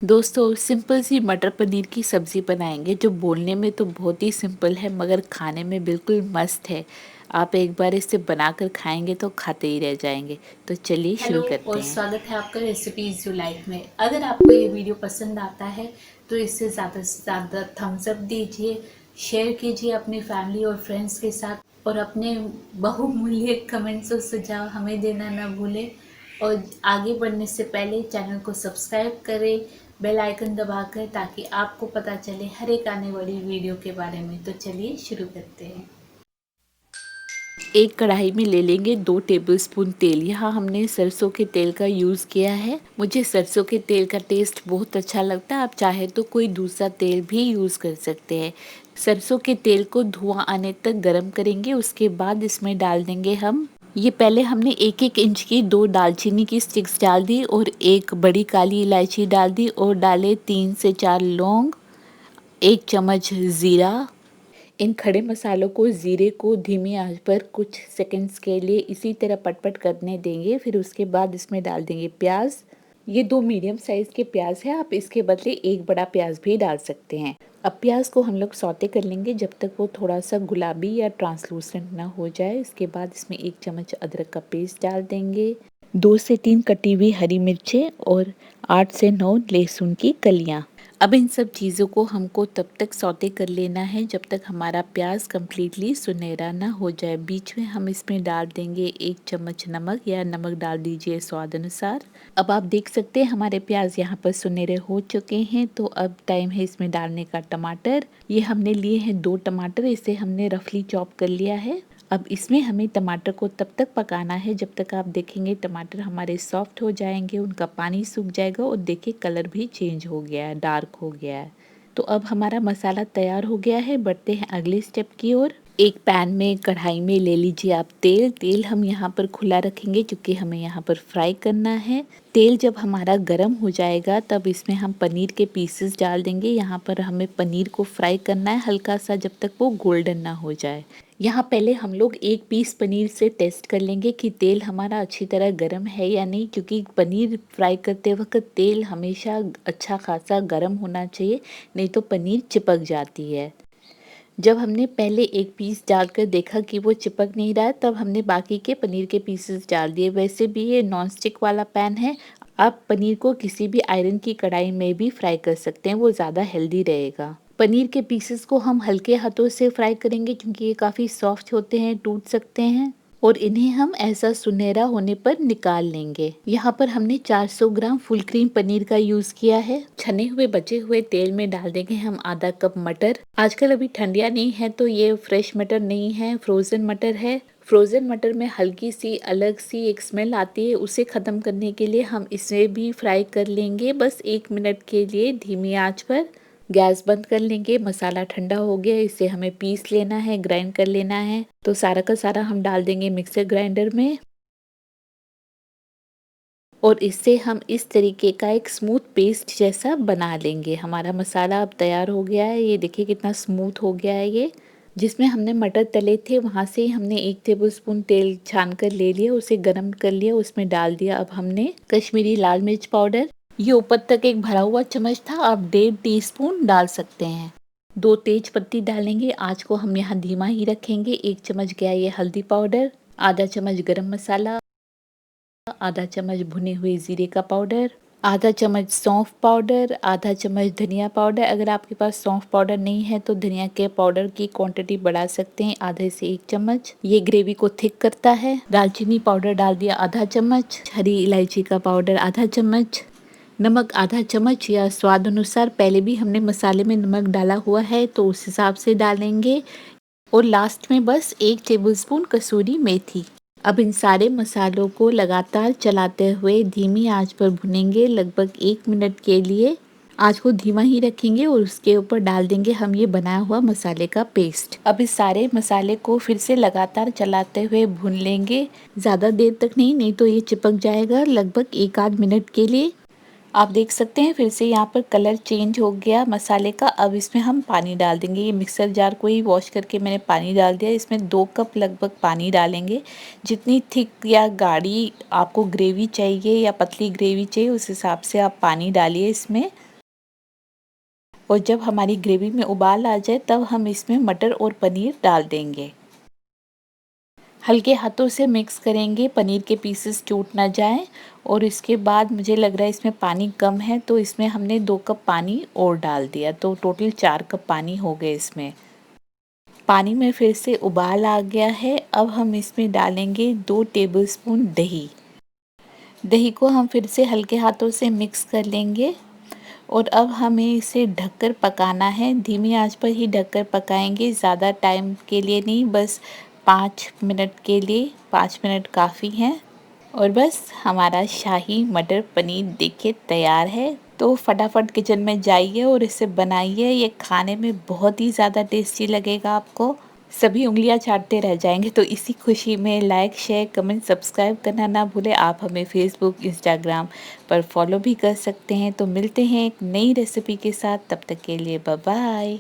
दोस्तों सिंपल सी मटर पनीर की सब्ज़ी बनाएंगे जो बोलने में तो बहुत ही सिंपल है मगर खाने में बिल्कुल मस्त है। आप एक बार इसे बनाकर खाएंगे तो खाते ही रह जाएंगे। तो चलिए हेलो शुरू करते और हैं। स्वागत है आपका रेसिपीज़ यू लाइफ में। अगर आपको ये वीडियो पसंद आता है तो इसे ज़्यादा से ज़्यादा थम्स अप दीजिए, शेयर कीजिए अपनी फैमिली और फ्रेंड्स के साथ और अपने बहुमूल्य कमेंट्स और सुझाव हमें देना ना भूलें। और आगे बढ़ने से पहले चैनल को सब्सक्राइब करें, बेल आइकन दबाकर, ताकि आपको पता चले हर एक आने वाली वीडियो के बारे में। तो चलिए शुरू करते हैं। एक कढ़ाई में ले लेंगे 2 टेबलस्पून तेल। यहाँ हमने सरसों के तेल का यूज़ किया है। मुझे सरसों के तेल का टेस्ट बहुत अच्छा लगता है। आप चाहे तो कोई दूसरा तेल भी यूज़ कर सकते हैं। सरसों के तेल को धुआं आने तक गर्म करेंगे। उसके बाद इसमें डाल देंगे हम ये पहले हमने 1-1 इंच की 2 दालचीनी की स्टिक्स डाल दी और एक बड़ी काली इलायची डाल दी और डाले 3 से 4 लौंग, 1 चम्मच ज़ीरा। इन खड़े मसालों को ज़ीरे को धीमी आंच पर कुछ सेकंड्स के लिए इसी तरह पटपट करने देंगे। फिर उसके बाद इसमें डाल देंगे प्याज। ये 2 मीडियम साइज़ के प्याज है, आप इसके बदले एक बड़ा प्याज भी डाल सकते हैं। अब प्याज को हम लोग सौते कर लेंगे जब तक वो थोड़ा सा गुलाबी या ट्रांसलूसेंट ना हो जाए। इसके बाद इसमें 1 चम्मच अदरक का पेस्ट डाल देंगे, 2 से 3 कटी हुई हरी मिर्चें और 8 से 9 लहसुन की कलियां। अब इन सब चीज़ों को हमको तब तक सौते कर लेना है जब तक हमारा प्याज कम्प्लीटली सुनहरा ना हो जाए। बीच में हम इसमें डाल देंगे 1 चम्मच नमक, या नमक डाल दीजिए स्वाद अनुसार। अब आप देख सकते हैं हमारे प्याज यहाँ पर सुनहरे हो चुके हैं। तो अब टाइम है इसमें डालने का टमाटर। ये हमने लिए हैं 2 टमाटर, इसे हमने रफली चॉप कर लिया है। अब इसमें हमें टमाटर को तब तक पकाना है जब तक आप देखेंगे टमाटर हमारे सॉफ्ट हो जाएंगे, उनका पानी सूख जाएगा और देखिए कलर भी चेंज हो गया है, डार्क हो गया है। तो अब हमारा मसाला तैयार हो गया है। बढ़ते हैं अगले स्टेप की ओर। एक पैन में कढ़ाई में ले लीजिए आप तेल। तेल हम यहाँ पर खुला रखेंगे क्योंकि हमें यहाँ पर फ्राई करना है। तेल जब हमारा गर्म हो जाएगा तब इसमें हम पनीर के पीसेस डाल देंगे। यहाँ पर हमें पनीर को फ्राई करना है हल्का सा, जब तक वो गोल्डन ना हो जाए। यहाँ पहले हम लोग एक पीस पनीर से टेस्ट कर लेंगे कि तेल हमारा अच्छी तरह गर्म है या नहीं, क्योंकि पनीर फ्राई करते वक्त तेल हमेशा अच्छा खासा गर्म होना चाहिए, नहीं तो पनीर चिपक जाती है। जब हमने पहले एक पीस डालकर देखा कि वो चिपक नहीं रहा है, तब हमने बाकी के पनीर के पीसेस डाल दिए। वैसे भी ये नॉन स्टिक वाला पैन है, आप पनीर को किसी भी आयरन की कढ़ाई में भी फ्राई कर सकते हैं, वो ज़्यादा हेल्दी रहेगा। पनीर के पीसेस को हम हल्के हाथों से फ्राई करेंगे क्योंकि ये काफ़ी सॉफ्ट होते हैं, टूट सकते हैं। और इन्हें हम ऐसा सुनहरा होने पर निकाल लेंगे। यहाँ पर हमने 400 ग्राम फुल क्रीम पनीर का यूज किया है। छने हुए बचे हुए तेल में डाल देंगे हम आधा कप मटर। आजकल अभी ठंडिया नहीं है तो ये फ्रेश मटर नहीं है, फ्रोजन मटर है। फ्रोजन मटर में हल्की सी अलग सी एक स्मेल आती है, उसे ख़त्म करने के लिए हम इसे भी फ्राई कर लेंगे बस 1 मिनट के लिए धीमी आंच पर। गैस बंद कर लेंगे। मसाला ठंडा हो गया, इसे हमें पीस लेना है, ग्राइंड कर लेना है। तो सारा का सारा हम डाल देंगे मिक्सर ग्राइंडर में और इससे हम इस तरीके का एक स्मूथ पेस्ट जैसा बना लेंगे। हमारा मसाला अब तैयार हो गया है। ये देखिए कितना स्मूथ हो गया है। ये जिसमें हमने मटर तले थे वहाँ से हमने 1 टेबलस्पून तेल छान कर ले लिया, उसे गर्म कर लिया, उसमें डाल दिया अब हमने कश्मीरी लाल मिर्च पाउडर। ये ऊपर तक एक भरा हुआ चम्मच था, आप 1.5 टीस्पून डाल सकते हैं। 2 तेज पत्ती डालेंगे। आँच को हम यहाँ धीमा ही रखेंगे। 1 चम्मच गया ये हल्दी पाउडर, आधा चम्मच गरम मसाला, आधा चम्मच भुने हुए जीरे का पाउडर, आधा चम्मच सौंफ पाउडर, आधा चम्मच धनिया पाउडर। अगर आपके पास सौंफ पाउडर नहीं है तो धनिया के पाउडर की क्वांटिटी बढ़ा सकते हैं, आधे से 1 चम्मच। ये ग्रेवी को थिक करता है। दालचीनी पाउडर डाल दिया आधा चम्मच, हरी इलायची का पाउडर आधा चम्मच, नमक आधा चम्मच या स्वाद अनुसार। पहले भी हमने मसाले में नमक डाला हुआ है तो उस हिसाब से डालेंगे। और लास्ट में बस 1 टेबलस्पून कसूरी मेथी। अब इन सारे मसालों को लगातार चलाते हुए धीमी आंच पर भुनेंगे लगभग 1 मिनट के लिए। आंच को धीमा ही रखेंगे और उसके ऊपर डाल देंगे हम ये बनाया हुआ मसाले का पेस्ट। अब इस सारे मसाले को फिर से लगातार चलाते हुए भून लेंगे, ज़्यादा देर तक नहीं, नहीं तो ये चिपक जाएगा। लगभग 1 आध मिनट के लिए। आप देख सकते हैं फिर से यहाँ पर कलर चेंज हो गया मसाले का। अब इसमें हम पानी डाल देंगे। ये मिक्सर जार को ही वॉश करके मैंने पानी डाल दिया। इसमें 2 कप लगभग पानी डालेंगे। जितनी थिक या गाढ़ी आपको ग्रेवी चाहिए या पतली ग्रेवी चाहिए उस हिसाब से आप पानी डालिए इसमें। और जब हमारी ग्रेवी में उबाल आ जाए तब हम इसमें मटर और पनीर डाल देंगे। हल्के हाथों से मिक्स करेंगे, पनीर के पीसेस टूट ना जाएं। और इसके बाद मुझे लग रहा है इसमें पानी कम है, तो इसमें हमने 2 कप पानी और डाल दिया, तो टोटल 4 कप पानी हो गए इसमें। पानी में फिर से उबाल आ गया है। अब हम इसमें डालेंगे 2 टेबलस्पून दही। दही को हम फिर से हल्के हाथों से मिक्स कर लेंगे और अब हमें इसे ढककर पकाना है। धीमी आंच पर ही ढककर पकाएंगे, ज़्यादा टाइम के लिए नहीं, बस 5 मिनट के लिए। 5 मिनट काफ़ी हैं। और बस हमारा शाही मटर पनीर देखिए तैयार है। तो फटाफट किचन में जाइए और इसे बनाइए, ये खाने में बहुत ही ज़्यादा टेस्टी लगेगा आपको। सभी उंगलियां चाटते रह जाएंगे। तो इसी खुशी में लाइक, शेयर, कमेंट, सब्सक्राइब करना ना भूलें। आप हमें फेसबुक, इंस्टाग्राम पर फॉलो भी कर सकते हैं। तो मिलते हैं एक नई रेसिपी के साथ, तब तक के लिए बाय बाय।